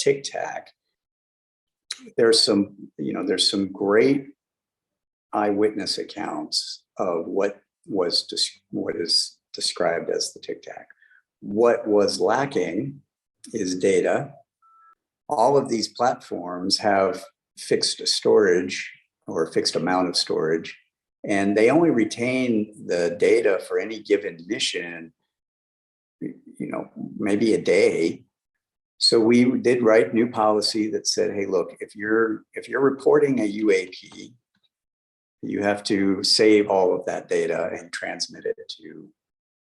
Tic Tac, there's some great eyewitness accounts of what is described as the Tic Tac. What was lacking is data. All of these platforms have fixed storage or a fixed amount of storage, and they only retain the data for any given mission, maybe a day. So we did write new policy that said, hey, look, if you're reporting a UAP, you have to save all of that data and transmit it to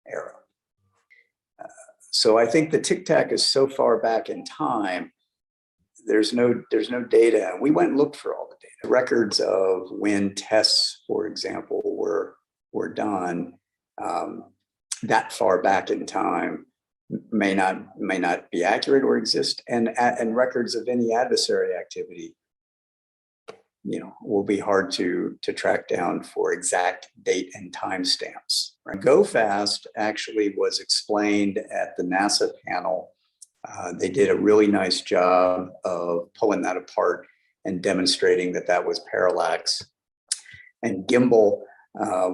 Arrow. So I think the Tic Tac is so far back in time, there's no data. And we went and looked for all the data. Records of when tests, for example, were done that far back in time may not be accurate or exist, and records of any adversary activity, will be hard to track down for exact date and time stamps. Right? GoFast actually was explained at the NASA panel. They did a really nice job of pulling that apart and demonstrating that was parallax. And gimbal,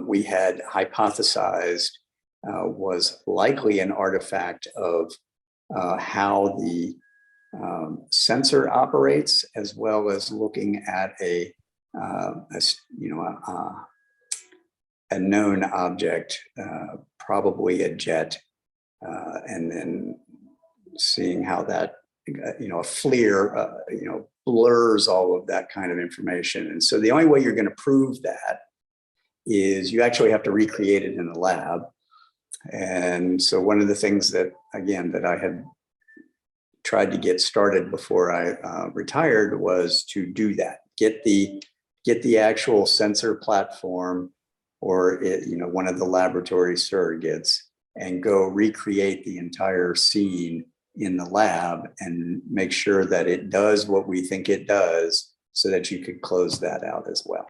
we had hypothesized was likely an artifact of how the sensor operates, as well as looking at a known object, probably a jet, and then seeing how that a FLIR blurs all of that kind of information. And so the only way you're going to prove that is you actually have to recreate it in the lab. And so one of the things that I had tried to get started before I retired was to do that, get the actual sensor platform or one of the laboratory surrogates, and go recreate the entire scene in the lab and make sure that it does what we think it does, so that you could close that out as well.